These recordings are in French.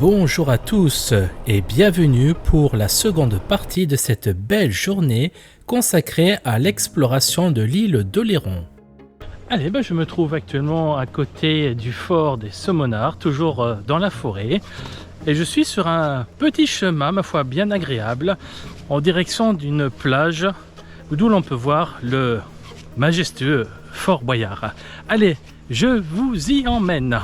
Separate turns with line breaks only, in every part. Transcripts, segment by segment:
Bonjour à tous et bienvenue pour la seconde partie de cette belle journée consacrée à l'exploration de l'île d'Oléron. Allez, je me trouve actuellement à côté du fort des Sommonards, toujours dans la forêt. Et je suis sur un petit chemin, ma foi bien agréable, en direction d'une plage d'où l'on peut voir le majestueux Fort Boyard. Allez, je vous y emmène.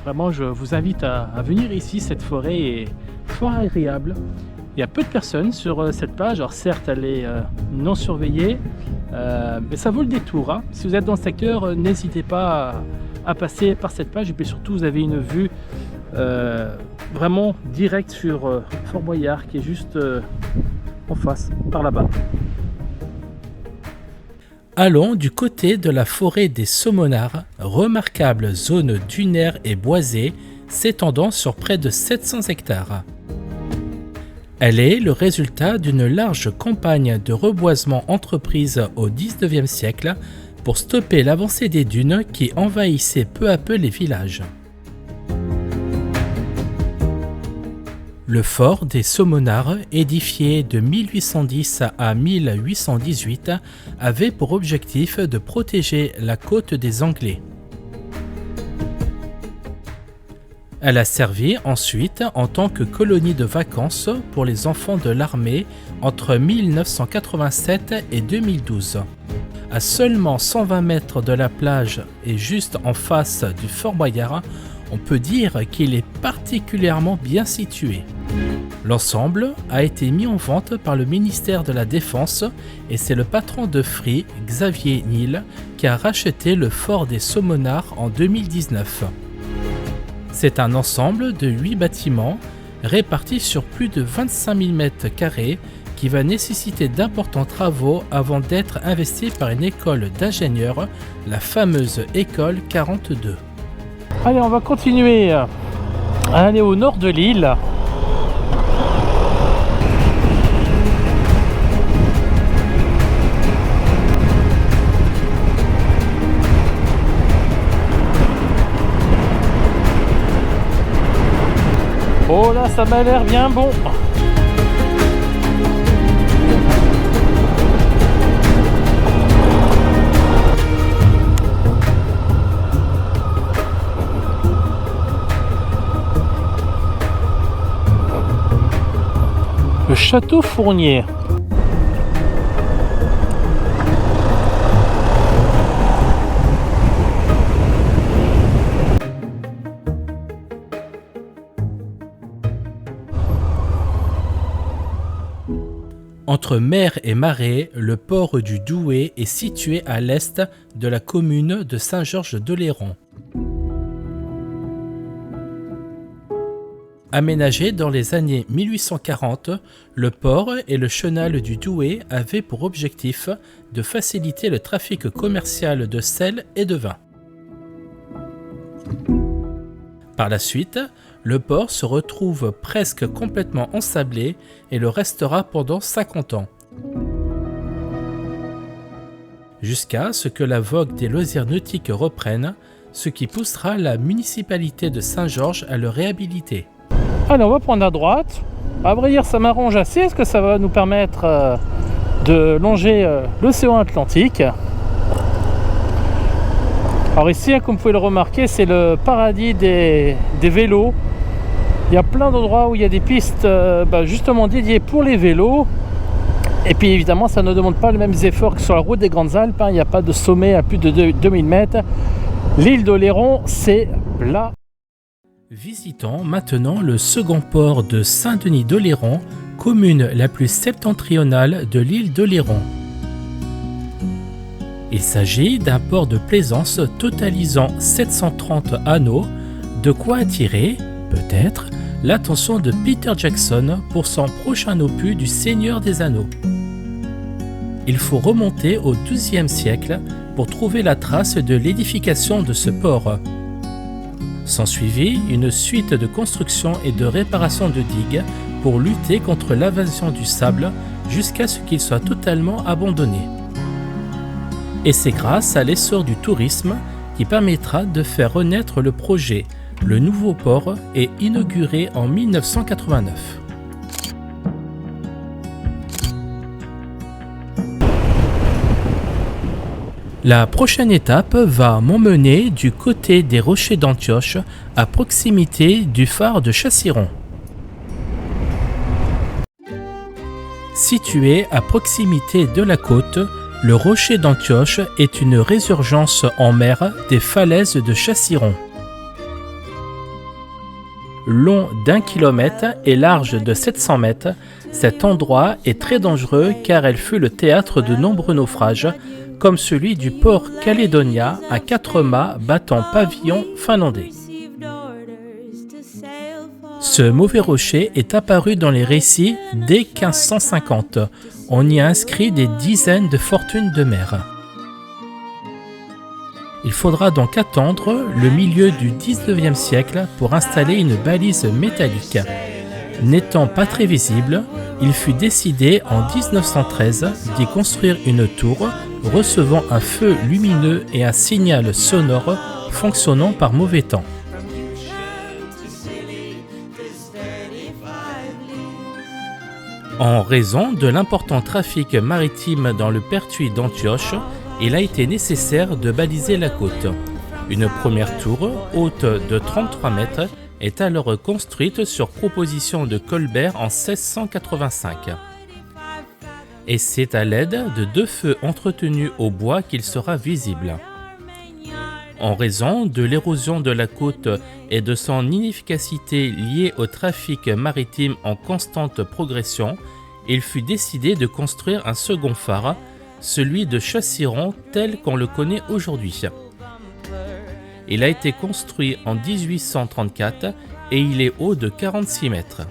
Vraiment, je vous invite à venir ici. Cette forêt est fort agréable. Il y a peu de personnes sur cette plage. Alors certes, elle est non surveillée, mais ça vaut le détour, hein. Si vous êtes dans le secteur, n'hésitez pas à passer par cette plage. Et puis surtout, vous avez une vue vraiment directe sur Fort Boyard, qui est juste en face, par là-bas. Allons du côté de la forêt des Sommonards, remarquable zone dunaire et boisée s'étendant sur près de 700 hectares. Elle est le résultat d'une large campagne de reboisement entreprise au XIXe siècle pour stopper l'avancée des dunes qui envahissaient peu à peu les villages. Le fort des Sommonards, édifié de 1810 à 1818, avait pour objectif de protéger la côte des Anglais. Elle a servi ensuite en tant que colonie de vacances pour les enfants de l'armée entre 1987 et 2012. À seulement 120 mètres de la plage et juste en face du Fort Boyard, on peut dire qu'il est particulièrement bien situé. L'ensemble a été mis en vente par le ministère de la Défense et c'est le patron de Free, Xavier Niel, qui a racheté le fort des Sommonards en 2019. C'est un ensemble de 8 bâtiments répartis sur plus de 25 000 m² qui va nécessiter d'importants travaux avant d'être investi par une école d'ingénieurs, la fameuse école 42. Allez, on va continuer à aller au nord de l'île. Oh là, ça m'a l'air bien bon. Le château Fournier. Entre mer et marais, le port du Douai est situé à l'est de la commune de Saint-Georges-d'Oléron. Aménagé dans les années 1840, le port et le chenal du Douai avaient pour objectif de faciliter le trafic commercial de sel et de vin. Par la suite, le port se retrouve presque complètement ensablé et le restera pendant 50 ans. Jusqu'à ce que la vogue des loisirs nautiques reprenne, ce qui poussera la municipalité de Saint-Georges à le réhabiliter. Allez, on va prendre à droite. À vrai dire, ça m'arrange assez parce que ça va nous permettre de longer l'océan Atlantique. Alors ici, comme vous pouvez le remarquer, c'est le paradis des vélos. Il y a plein d'endroits où il y a des pistes justement dédiées pour les vélos. Et puis évidemment, ça ne demande pas les mêmes efforts que sur la route des Grandes Alpes. Il n'y a pas de sommet à plus de 2000 mètres. L'île d'Oléron, c'est plat. Visitons maintenant le second port de Saint-Denis d'Oléron, commune la plus septentrionale de l'île d'Oléron. Il s'agit d'un port de plaisance totalisant 730 anneaux, de quoi attirer, peut-être, l'attention de Peter Jackson pour son prochain opus du Seigneur des Anneaux. Il faut remonter au XIIe siècle pour trouver la trace de l'édification de ce port. S'ensuivit une suite de constructions et de réparations de digues pour lutter contre l'invasion du sable jusqu'à ce qu'il soit totalement abandonné. Et c'est grâce à l'essor du tourisme qui permettra de faire renaître le projet. Le nouveau port est inauguré en 1989. La prochaine étape va m'emmener du côté des rochers d'Antioche, à proximité du phare de Chassiron. Situé à proximité de la côte, le rocher d'Antioche est une résurgence en mer des falaises de Chassiron. Long d'1 km et large de 700 mètres, cet endroit est très dangereux car elle fut le théâtre de nombreux naufrages, comme celui du port Caledonia à 4 mâts battant pavillon finlandais. Ce mauvais rocher est apparu dans les récits dès 1550. On y a inscrit des dizaines de fortunes de mer. Il faudra donc attendre le milieu du 19e siècle pour installer une balise métallique. N'étant pas très visible, il fut décidé en 1913 d'y construire une tour recevant un feu lumineux et un signal sonore fonctionnant par mauvais temps. En raison de l'important trafic maritime dans le pertuis d'Antioche, il a été nécessaire de baliser la côte. Une première tour, haute de 33 mètres, est alors construite sur proposition de Colbert en 1685. Et c'est à l'aide de 2 feux entretenus au bois qu'il sera visible. En raison de l'érosion de la côte et de son inefficacité liée au trafic maritime en constante progression, il fut décidé de construire un second phare, celui de Chassiron tel qu'on le connaît aujourd'hui. Il a été construit en 1834 et il est haut de 46 mètres.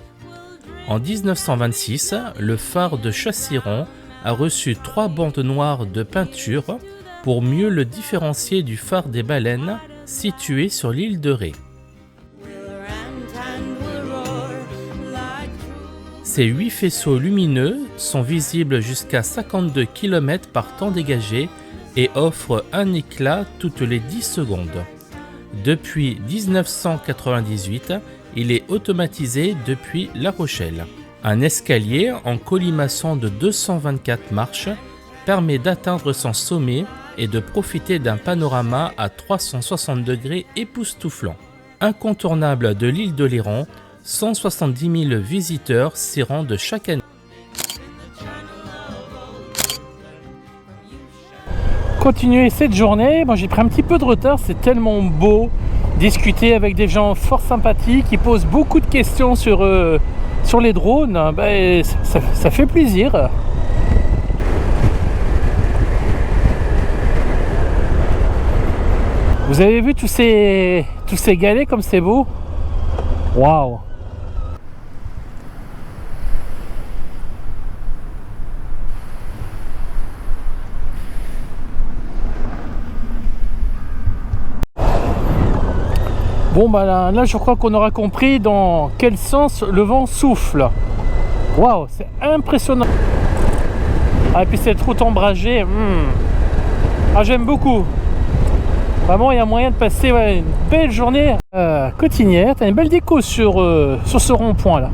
En 1926, le phare de Chassiron a reçu 3 bandes noires de peinture pour mieux le différencier du phare des Baleines situé sur l'île de Ré. Ces 8 faisceaux lumineux sont visibles jusqu'à 52 km par temps dégagé et offrent un éclat toutes les 10 secondes. Depuis 1998, il est automatisé depuis La Rochelle. Un escalier en colimaçon de 224 marches permet d'atteindre son sommet et de profiter d'un panorama à 360 degrés époustouflant. Incontournable de l'île d'Oléron, 170 000 visiteurs s'y rendent chaque année.
Continuer cette journée, moi j'ai pris un petit peu de retard, c'est tellement beau, discuter avec des gens fort sympathiques qui posent beaucoup de questions sur les drones, ça fait plaisir. Vous avez vu tous ces galets comme c'est beau? Waouh! Bon là je crois qu'on aura compris dans quel sens le vent souffle. Waouh, c'est impressionnant. Ah, et puis cette route ombragée, ah, j'aime beaucoup. Vraiment, il y a moyen de passer une belle journée côtinière. T'as une belle déco sur ce rond-point là.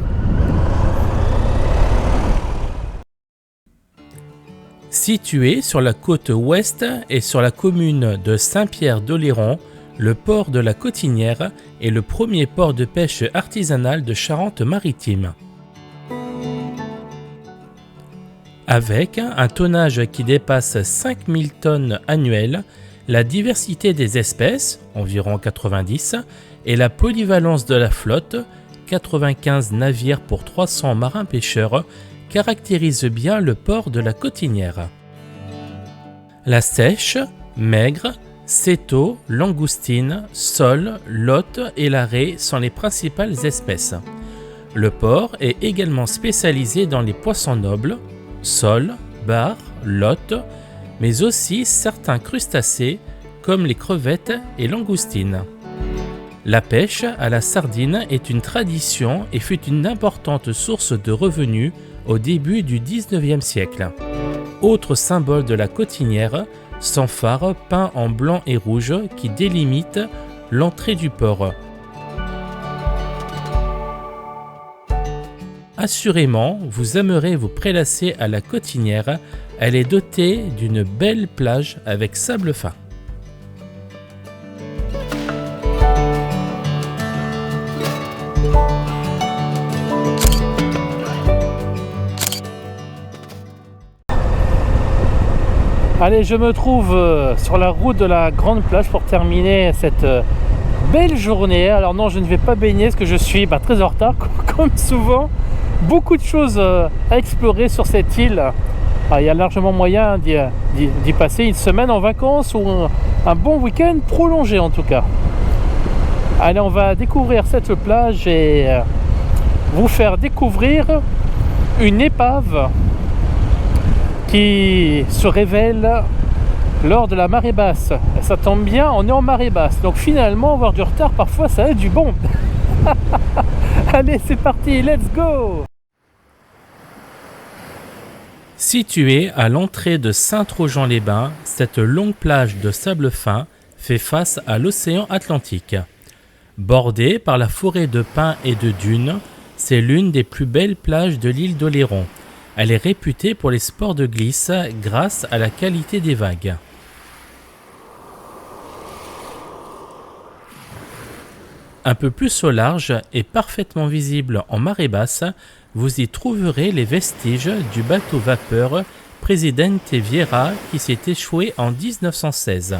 Situé sur la côte ouest et sur la commune de Saint-Pierre-d'Oléron, le port de la Cotinière est le premier port de pêche artisanal de Charente-Maritime. Avec un tonnage qui dépasse 5000 tonnes annuelles, la diversité des espèces, environ 90, et la polyvalence de la flotte, 95 navires pour 300 marins-pêcheurs, caractérisent bien le port de la Cotinière. La sèche, maigre, céto, langoustine, sole, lotte et la raie sont les principales espèces. Le port est également spécialisé dans les poissons nobles, sole, bar, lotte, mais aussi certains crustacés comme les crevettes et langoustines. La pêche à la sardine est une tradition et fut une importante source de revenus au début du XIXe siècle. Autre symbole de la Cotinière, sans phare peint en blanc et rouge qui délimite l'entrée du port. Assurément, vous aimerez vous prélasser à la Cotinière. Elle est dotée d'une belle plage avec sable fin.
Allez, je me trouve sur la route de la Grande Plage pour terminer cette belle journée. Alors non, je ne vais pas baigner parce que je suis très en retard, comme souvent. Beaucoup de choses à explorer sur cette île. Alors, il y a largement moyen d'y passer une semaine en vacances ou un bon week-end prolongé en tout cas. Allez, on va découvrir cette plage et vous faire découvrir une épave qui se révèle lors de la marée basse. Et ça tombe bien, on est en marée basse. Donc finalement, avoir du retard, parfois, ça a du bon. Allez, c'est parti, let's go!
Située à l'entrée de Saint-Trojan-les-Bains, cette longue plage de sable fin fait face à l'océan Atlantique. Bordée par la forêt de pins et de dunes, c'est l'une des plus belles plages de l'île d'Oléron. Elle est réputée pour les sports de glisse grâce à la qualité des vagues. Un peu plus au large et parfaitement visible en marée basse, vous y trouverez les vestiges du bateau vapeur Presidente Vieira qui s'est échoué en 1916.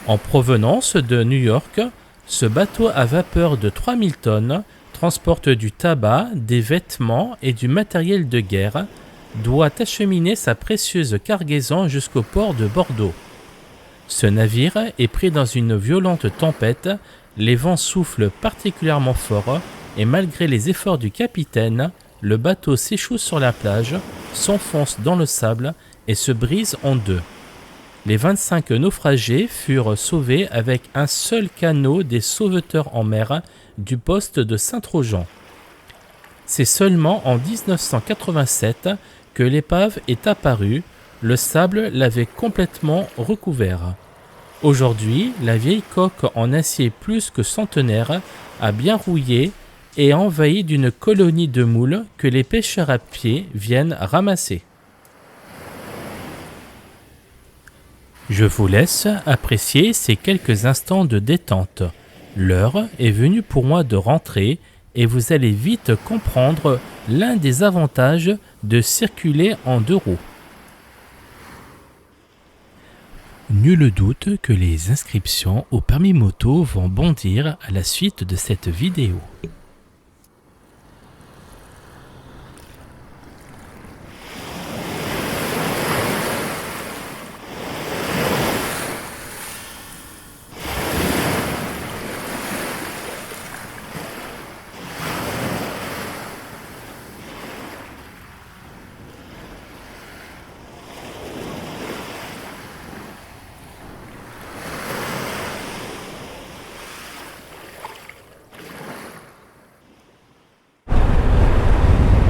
En provenance de New York, ce bateau à vapeur de 3000 tonnes transporte du tabac, des vêtements et du matériel de guerre, doit acheminer sa précieuse cargaison jusqu'au port de Bordeaux. Ce navire est pris dans une violente tempête, les vents soufflent particulièrement fort et malgré les efforts du capitaine, le bateau s'échoue sur la plage, s'enfonce dans le sable et se brise en deux. Les 25 naufragés furent sauvés avec un seul canot des sauveteurs en mer du poste de Saint-Trojan. C'est seulement en 1987 que l'épave est apparue, le sable l'avait complètement recouvert. Aujourd'hui, la vieille coque en acier plus que centenaire a bien rouillé et envahi d'une colonie de moules que les pêcheurs à pied viennent ramasser. Je vous laisse apprécier ces quelques instants de détente. L'heure est venue pour moi de rentrer et vous allez vite comprendre l'un des avantages de circuler en deux roues. Nul doute que les inscriptions au permis moto vont bondir à la suite de cette vidéo.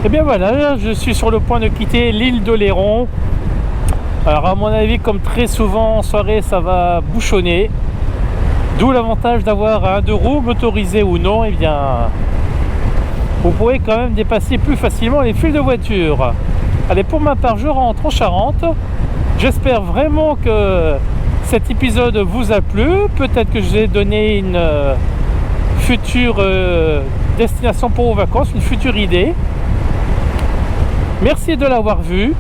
Et bien voilà, je suis sur le point de quitter l'île d'Oléron. Alors à mon avis, comme très souvent en soirée, ça va bouchonner. D'où l'avantage d'avoir un deux roues, motorisé ou non, et bien vous pourrez quand même dépasser plus facilement les files de voiture. Allez, pour ma part, je rentre en Charente. J'espère vraiment que cet épisode vous a plu. Peut-être que je vais donner une future destination pour vos vacances, une future idée. Merci de l'avoir vu,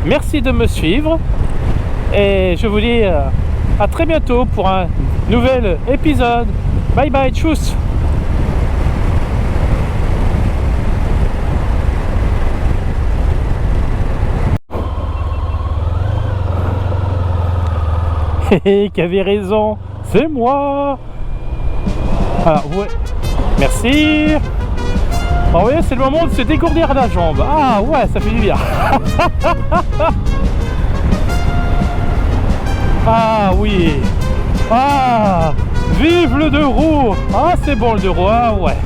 merci de me suivre et je vous dis à très bientôt pour un nouvel épisode. Bye bye, tchuss. Qui avait raison, c'est moi. Ah ouais, merci. Ah oui, c'est le moment de se dégourdir la jambe. Ah ouais, ça fait du bien. Ah oui. Ah, vive le deux roues. Ah, c'est bon le deux roues. Ah ouais.